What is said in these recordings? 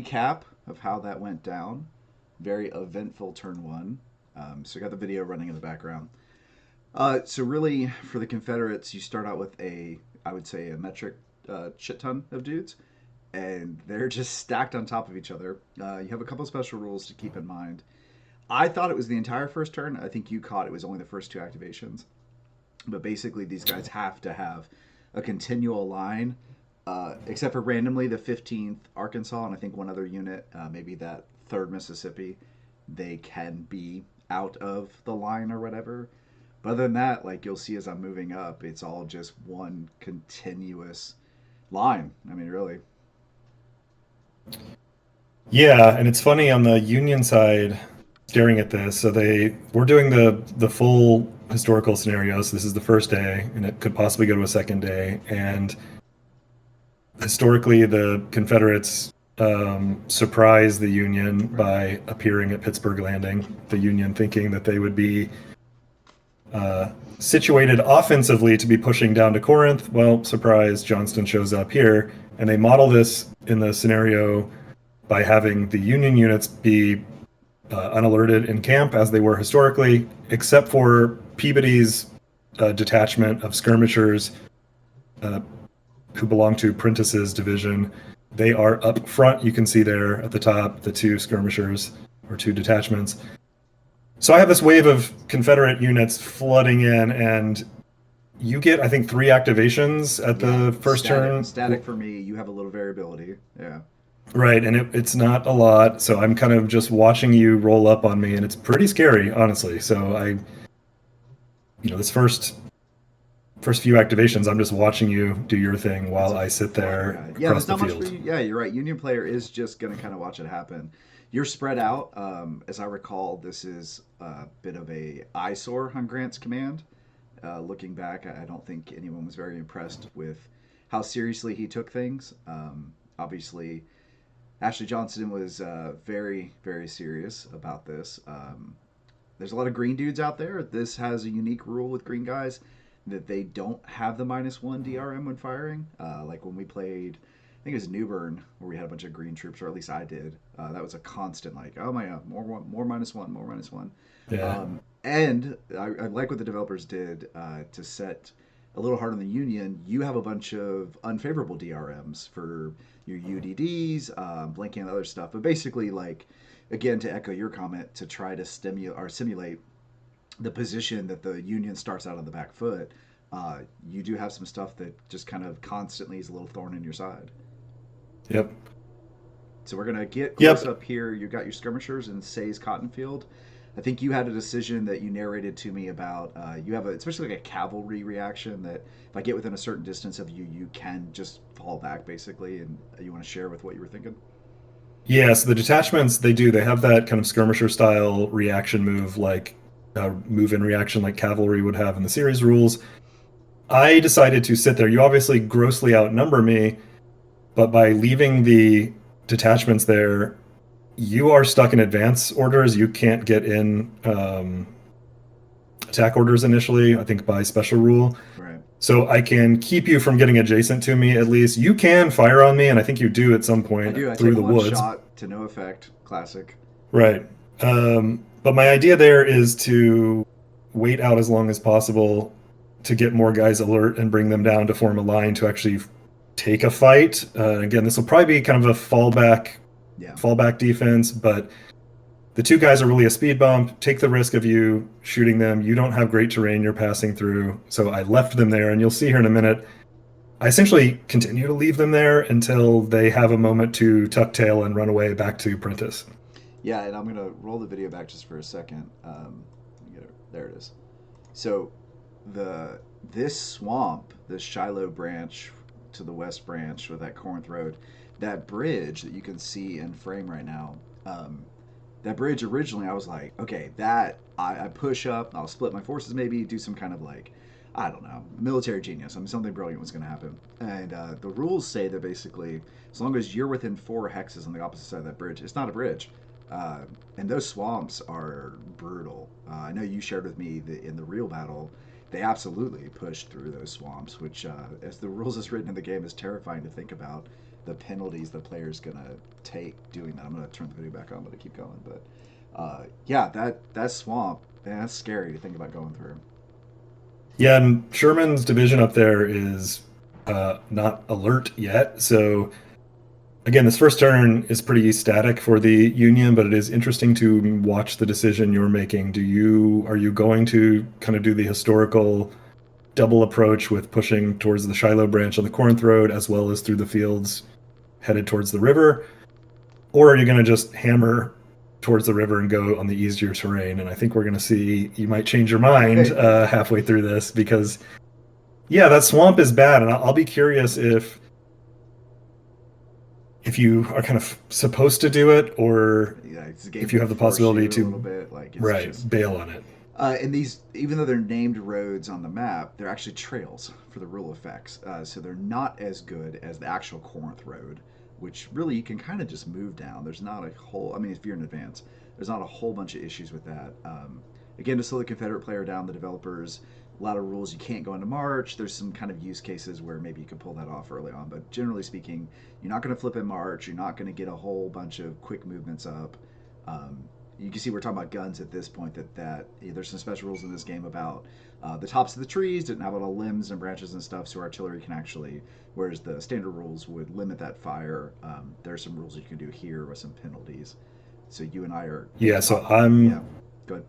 recap of how that went down. Very eventful turn one. So I got the video running in the background. So really, for the Confederates, you start out with I would say, a metric shit ton of dudes, and they're just stacked on top of each other. You have a couple special rules to keep in mind. I thought it was the entire first turn. I think you caught it was only the first two activations. But basically, these guys have to have a continual line, except for randomly the 15th Arkansas and I think one other unit, maybe that 3rd Mississippi, they can be out of the line or whatever. But other than that, like you'll see as I'm moving up, it's all just one continuous line. I mean, really. Yeah, and it's funny on the Union side, staring at this. So we're doing the full historical scenarios. This is the first day, and it could possibly go to a second day. And historically, the Confederates surprised the Union by appearing at Pittsburgh Landing. The Union thinking that they would be situated offensively to be pushing down to Corinth. Well, surprise, Johnston shows up here, and they model this in the scenario by having the Union units be unalerted in camp as they were historically, except for Peabody's detachment of skirmishers who belong to Prentice's division. They are up front. You can see there at the top the two skirmishers or two detachments. So I have this wave of Confederate units flooding in, and you get, I think, 3 activations at the first turn. Static for me. You have a little variability. Yeah. Right, and it's not a lot, so I'm kind of just watching you roll up on me, and it's pretty scary, honestly. So this first few activations, I'm just watching you do your thing while I sit there across the field. Much for you. Yeah, you're right. Union player is just going to kind of watch it happen. You're spread out. As I recall, this is a bit of a eyesore on Grant's command. Looking back, I don't think anyone was very impressed with how seriously he took things. Obviously, Ashley Johnson was very, very serious about this. There's a lot of green dudes out there. This has a unique rule with green guys that they don't have the -1 DRM when firing. Like when we played, I think it was Newbern, where we had a bunch of green troops, or at least I did. That was a constant, like, oh my god, more -1, more -1. Yeah. And I like what the developers did to set a little hard on the Union. You have a bunch of unfavorable DRMs for your UDDs, blanking on other stuff. But basically, like, again, to echo your comment, to try to simulate the position that the Union starts out on the back foot, you do have some stuff that just kind of constantly is a little thorn in your side. Yep. So we're going to get close up here. You got your skirmishers in Say's Cotton Field. I think you had a decision that you narrated to me about. You have especially like a cavalry reaction that if I get within a certain distance of you, you can just fall back basically. And you want to share with what you were thinking? Yeah, so the detachments, they have that kind of skirmisher style reaction move, like move in reaction like cavalry would have in the series rules. I decided to sit there. You obviously grossly outnumber me, but by leaving the detachments there, you are stuck in advance orders. You can't get in attack orders initially, I think by special rule. Right. So I can keep you from getting adjacent to me at least. You can fire on me, and I think you do at some point through the woods. Shot to no effect. Classic. Right. But my idea there is to wait out as long as possible to get more guys alert and bring them down to form a line to actually take a fight. Again, this will probably be kind of a fallback defense, but the two guys are really a speed bump. Take the risk of you shooting them. You don't have great terrain you're passing through, so I left them there, and you'll see here in a minute, I essentially continue to leave them there until they have a moment to tuck tail and run away back to Prentice. Yeah, and I'm going to roll the video back just for a second. There it is. So this swamp, this Shiloh branch to the west branch with that Corinth Road, that bridge that you can see in frame right now, that bridge originally I was like, okay, that I push up, I'll split my forces, maybe do some kind of like, I don't know, military genius. I mean, something brilliant was going to happen. And the rules say that basically, as long as you're within 4 hexes on the opposite side of that bridge, it's not a bridge. And those swamps are brutal. I know you shared with me that in the real battle, they absolutely pushed through those swamps, which, as the rules is written in the game, is terrifying to think about. the penalties the player's gonna take doing that. I'm gonna turn the video back on, but I keep going. But yeah, that swamp, man, that's scary to think about going through. Yeah, and Sherman's division up there is not alert yet. So again, this first turn is pretty static for the Union, but it is interesting to watch the decision you're making. Are you going to kind of do the historical double approach with pushing towards the Shiloh branch on the Corinth Road as well as through the fields headed towards the river? Or are you going to just hammer towards the river and go on the easier terrain? And I think we're going to see you might change your mind halfway through this because, yeah, that swamp is bad. And I'll be curious if you are kind of supposed to do it or Yeah, it's a if you have the possibility to a little bit, like it's right just bail on it. and these, even though they're named roads on the map, they're actually trails for the rule effects. So they're not as good as the actual Corinth Road, which really you can kind of just move down. There's not a whole, I mean, if you're in advance, there's not a whole bunch of issues with that. Again, to slow the Confederate player down, the developers, a lot of rules, you can't go into March. There's some kind of use cases where maybe you could pull that off early on, but generally speaking, you're not going to flip in March. You're not going to get a whole bunch of quick movements up. Um, you can see we're talking about guns at this point. There's some special rules in this game about the tops of the trees didn't have a lot of limbs and branches and stuff, so artillery can actually, whereas the standard rules would limit that fire. There are some rules you can do here with some penalties. So you and I are Yeah, so yeah. Go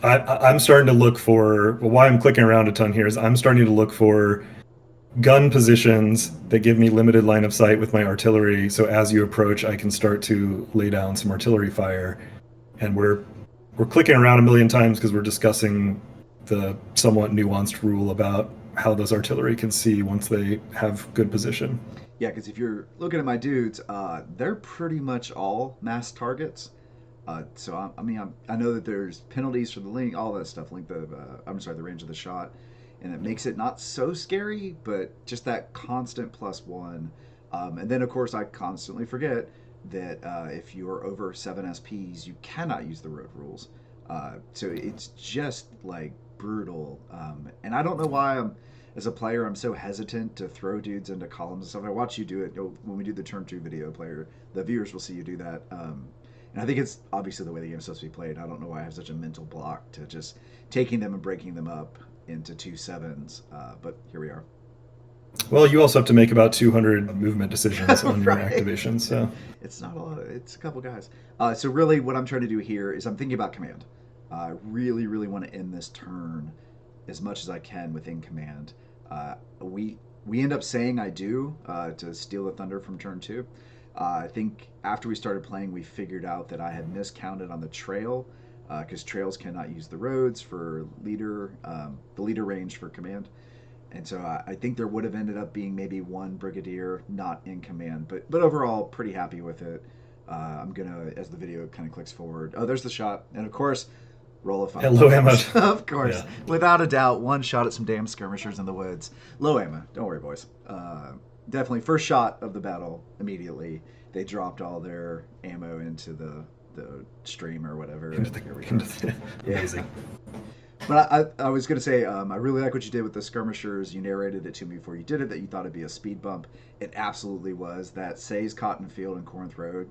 ahead. I'm starting to look for, well, why I'm clicking around a ton here is I'm starting to look for gun positions that give me limited line of sight with my artillery. So as you approach, I can start to lay down some artillery fire. And we're clicking around a million times because we're discussing the somewhat nuanced rule about how those artillery can see once they have good position. Yeah, because if you're looking at my dudes, they're pretty much all mass targets. So I know that there's penalties for the link, all that stuff, length of I'm sorry, the range of the shot, and it makes it not so scary, but just that constant +1. And then of course I constantly forget that if you're over 7 SPs, you cannot use the road rules. So it's just like brutal, and I don't know why as a player, I'm so hesitant to throw dudes into columns and stuff. I watch you do it when we do the turn 2 video player. The viewers will see you do that. And I think it's obviously the way the game's supposed to be played. I don't know why I have such a mental block to just taking them and breaking them up into 2 7s. But here we are. Well, you also have to make about 200 movement decisions on your Right. activation, so It's not a lot. It's a couple guys. So really, what I'm trying to do here is I'm thinking about command. I really, really want to end this turn as much as I can within command. We end up saying I do to steal the thunder from turn 2. I think after we started playing, we figured out that I had miscounted on the trail because trails cannot use the roads for leader, the leader range for command. And so I think there would have ended up being maybe one brigadier not in command, but overall pretty happy with it. I'm gonna, as the video kind of clicks forward. Oh, there's the shot, and of course, roll of fire. low ammo. Of course, Yeah. without a doubt, one shot at some damn skirmishers in the woods. Low ammo. Don't worry, boys. Definitely first shot of the battle immediately. They dropped all their ammo into the stream or whatever. Amazing. But I was going to say, I really like what you did with the skirmishers. You narrated it to me before you did it, that you thought it'd be a speed bump. It absolutely was. That Say's Cotton Field and Corinth Road.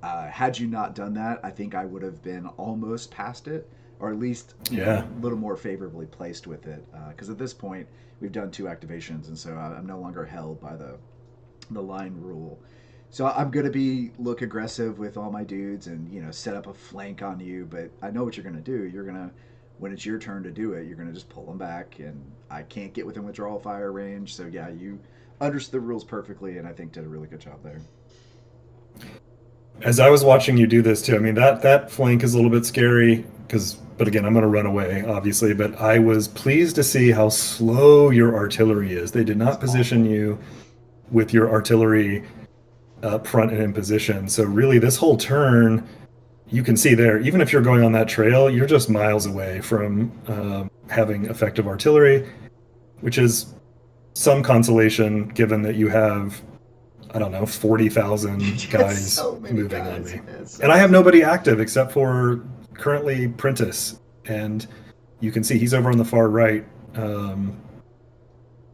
Had you not done that, I think I would have been almost past it, or at least a little more favorably placed with it. Because at this point, we've done 2 activations, and so I'm no longer held by the line rule. So I'm gonna look aggressive with all my dudes and set up a flank on you. But I know what you're gonna do. You're gonna, when it's your turn to do it, you're gonna just pull them back, and I can't get within withdrawal fire range. So yeah, you understood the rules perfectly, and I think did a really good job there. As I was watching you do this too, I mean that flank is a little bit scary but again, I'm going to run away, obviously. But I was pleased to see how slow your artillery is. They did not position you with your artillery up front and in position. So really, this whole turn, you can see there, even if you're going on that trail, you're just miles away from having effective artillery, which is some consolation given that you have, I don't know, 40,000 guys so moving guys, on me. so And I have nobody active except for currently Prentice. And you can see he's over on the far right.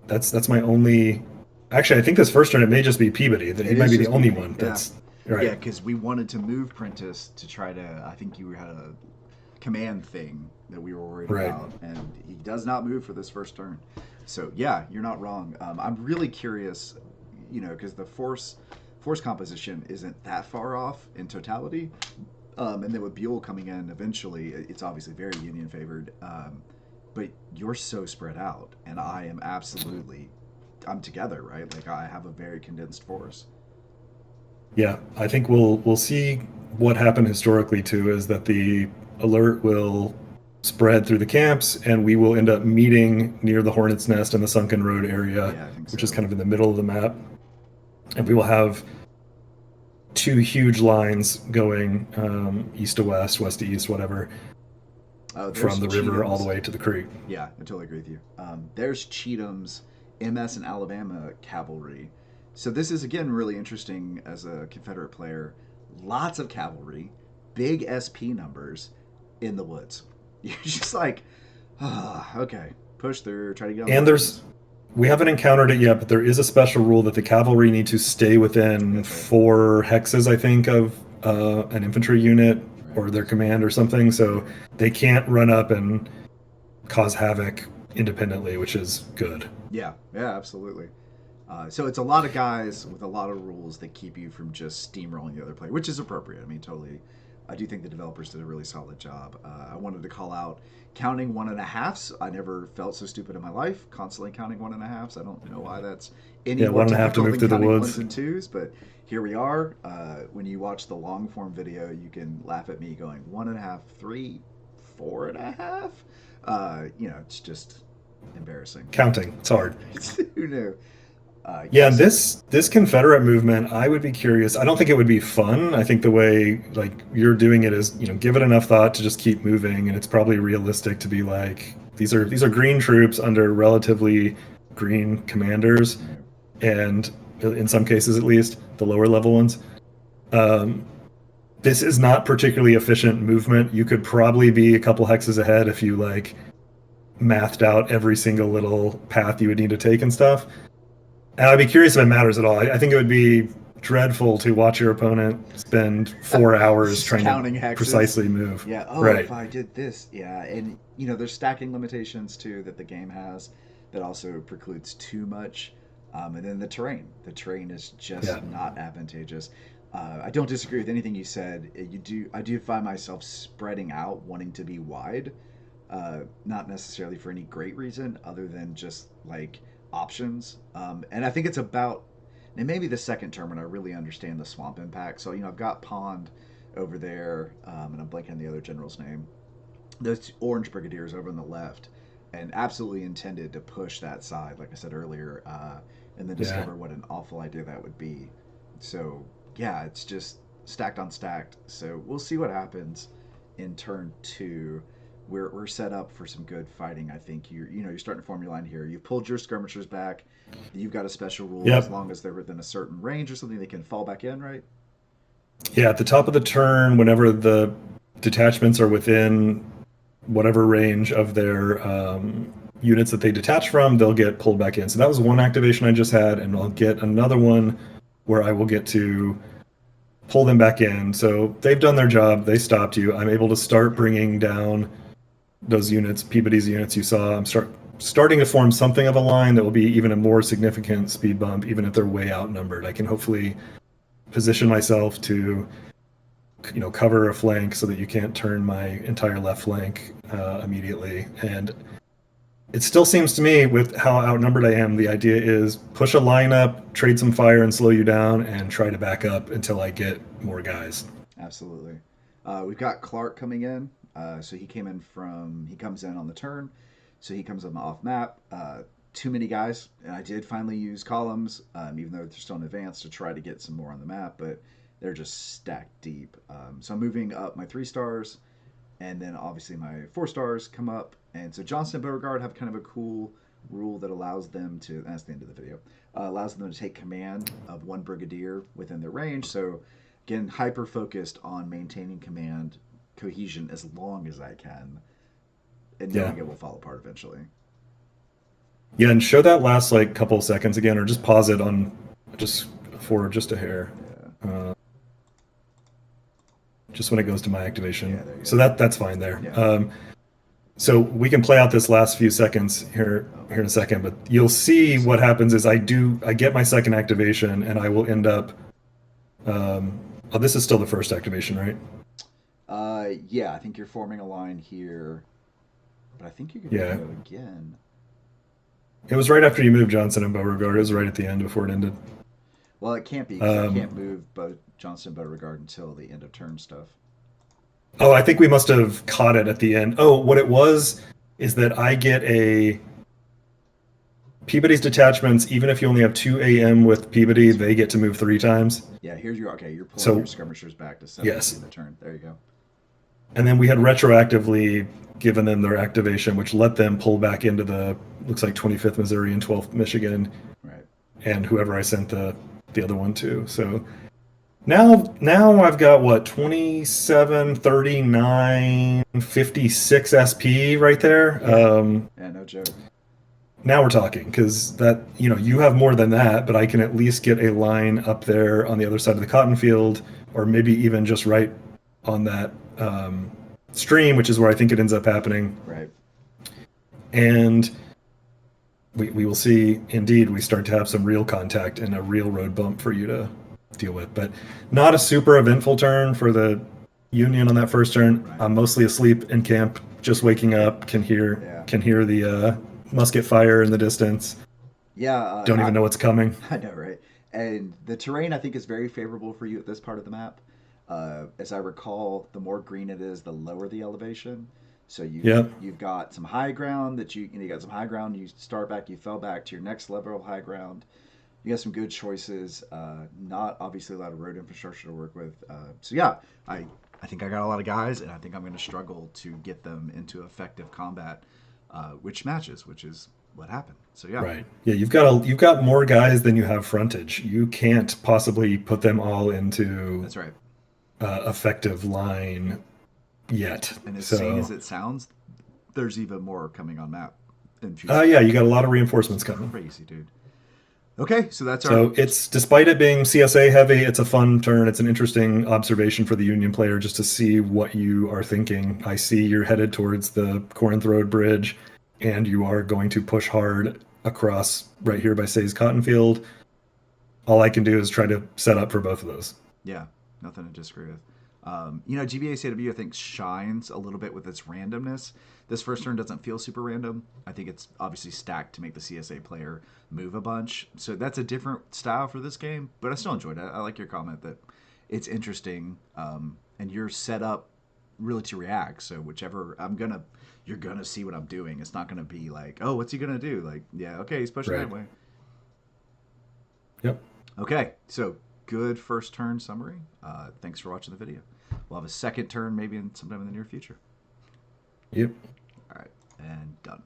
That's my only Actually, I think this first turn it may just be Peabody. That he It might is be the just only Peabody. one Yeah. that's Yeah, right. because we wanted to move Prentice to try to. I think you had a command thing that we were worried Right. about, and he does not move for this first turn. So yeah, you're not wrong. I'm really curious, because the force composition isn't that far off in totality, and then with Buell coming in eventually, it's obviously very Union favored. But you're so spread out, and I am absolutely. I'm together, right? Like I have a very condensed force. Yeah, I think we'll see what happened historically too is that the alert will spread through the camps and we will end up meeting near the Hornet's Nest in the Sunken Road area, Yeah, I think which is so. kind of in the middle of the map. And we will have two huge lines going east to west, west to east, whatever, There's from the river all the Cheatham's. way to the creek. Yeah, I totally agree with you. There's Cheatham's MS and Alabama cavalry. So this is again really interesting as a Confederate player. Lots of cavalry, big SP numbers in the woods. You're just like, okay, push through, try to get on the And ridges. we haven't encountered it yet, but there is a special rule that the cavalry need to stay within That's right. 4 hexes, I think, of an infantry unit Right. or their command or something. So Yeah. they can't run up and cause havoc independently, which is good. Yeah. Yeah. Absolutely. So it's a lot of guys with a lot of rules that keep you from just steamrolling the other player, which is appropriate. I mean, totally. I do think the developers did a really solid job. I wanted to call out counting 1.5s. I never felt so stupid in my life, constantly counting 1.5s. I don't know why that's any Yeah, more 1.5 to difficult move than through the counting ones woods. and twos, but here we are. When you watch the long form video, you can laugh at me going 1.5, 3, 4.5. It's just embarrassing. Counting, it's hard. Who knew? Yeah, Yes. this Confederate movement, I would be curious. I don't think it would be fun. I think the way like you're doing it is, give it enough thought to just keep moving, and it's probably realistic to be like these are green troops under relatively green commanders, Right. and in some cases at least the lower level ones. Um, this is not particularly efficient movement. You could probably be a couple hexes ahead if you like mathed out every single little path you would need to take and stuff. And I'd be curious if it matters at all. I think it would be dreadful to watch your opponent spend 4 hours Just trying to counting hexes. precisely move. Yeah. Oh, if Right. I did this, yeah, and there's stacking limitations too that the game has that also precludes too much. And then the terrain. The terrain is Yeah. just not advantageous. I don't disagree with anything you said. You do. I do find myself spreading out, wanting to be wide, not necessarily for any great reason other than just like options. And I think it's about and maybe the second term when I really understand the swamp impact. So I've got Pond over there, and I'm blanking on the other general's name. Those orange brigadiers over on the left, and absolutely intended to push that side, like I said earlier, and then Yeah. discover what an awful idea that would be. So yeah, it's just stacked on stacked. So we'll see what happens in turn two. We're set up for some good fighting. I think you're starting to form your line here. You've pulled your skirmishers back. You've got a special rule as Yep. long as they're within a certain range or something, they can fall back in, right? Yeah. At the top of the turn, whenever the detachments are within whatever range of their units that they detach from, they'll get pulled back in. So that was one activation I just had, and I'll get another one where I will get to pull them back in. So they've done their job. They stopped you. I'm able to start Yeah. bringing down those units, Peabody's units you saw. I'm starting to form something of a line that will be even a more significant speed bump, even if they're way outnumbered. I can hopefully position myself to, cover a flank so that you can't turn my entire left flank immediately. And it still seems to me, with how outnumbered I am, the idea is push a line up, trade some fire, and slow you down, and try to back up until I get more guys. Absolutely. We've got Clark coming in. So he comes in on the turn. So he comes on the off map. Too many guys. And I did finally use columns, even though they're still in advance, to try to get some more on the map, but they're just stacked deep. So I'm moving up my 3 stars, and then obviously my 4 stars come up. And so Johnston and Beauregard have kind of a cool rule that allows them to, that's the end of the video, allows them to take command of one brigadier within their range. So again, hyper focused on maintaining command cohesion as long as I can, and Yeah. knowing it will fall apart eventually. Yeah, and show that last like couple seconds again, or just pause it on just for just a hair. Yeah. Just when it goes to my activation. Yeah, there you So go. that's fine there. Yeah. So we can play out this last few seconds here in a second, but you'll see what happens is I get my second activation and I will end up. Oh, this is still the first activation, right? Yeah, I think you're forming a line here, but I think you could Yeah. go again. It was right after you moved Johnson and Beauregard. It was right at the end before it ended. Well, it can't be because I Um, can't move both Johnson and Beauregard until the end of turn stuff. oh, I think we must have caught it at the end. Oh, what it was is that I get a Peabody's detachments. Even if you only have 2 AM with Peabody, That's they right. get to move 3 times. Yeah, here's your okay. You're pulling your So skirmishers back to 7 at the yes, end of the turn. There you go. and then we had retroactively given them their activation, which let them pull back into the looks like 25th Missouri and 12th Michigan, Right. and whoever I sent the other one to. So now I've got what 27, 39, 56 SP right there. Yeah. Yeah, no joke. Now we're talking because that you have more than that, but I can at least get a line up there on the other side of the cotton field, or maybe even just right on that stream, which is where I think it ends up happening. Right. And we will see. Indeed, we start to have some real contact and a real road bump for you to deal with, but not a super eventful turn for the Union on that first turn. Right. I'm mostly asleep in camp, just waking up. Can hear the musket fire in the distance. Yeah. Don't even know what's coming. I know, right? And the terrain, I think, is very favorable for you at this part of the map. As I recall, the more green it is, the lower the elevation. So Yep. you've got some high ground that you got some high ground. You start back, you fell back to your next level of high ground. You got some good choices. Not obviously a lot of road infrastructure to work with. So yeah, I think I got a lot of guys, and I think I'm going to struggle to get them into effective combat, which matches, which is what happened. So yeah, Right. Yeah, you've got more guys than you have frontage. You can't possibly put them all into that's right. effective line yet. And as sane as So, it sounds, there's even more coming on map in future. yeah, you got a lot of reinforcements coming. Crazy, dude. Okay, so that's our So it's despite it being CSA heavy, it's a fun turn. It's an interesting observation for the Union player just to see what you are thinking. I see you're headed towards the Corinth Road Bridge, and you are going to push hard across right here by Say's Cotton Field. All I can do is try to set up for both of those. yeah, nothing to disagree with. GBACW I think shines a little bit with its randomness. This first turn doesn't feel super random. I think it's obviously stacked to make the CSA player move a bunch. So that's a different style for this game, but I still enjoyed it. I like your comment that it's interesting, and you're set up really to react. So whichever you're gonna see what I'm doing. It's not gonna be like, oh, what's he gonna do? Like, yeah, okay, he's pushing Right. that way. Yep. Okay, so good first turn summary. Thanks for watching the video. We'll have a second turn maybe sometime in the near future. Yep. All right, and done.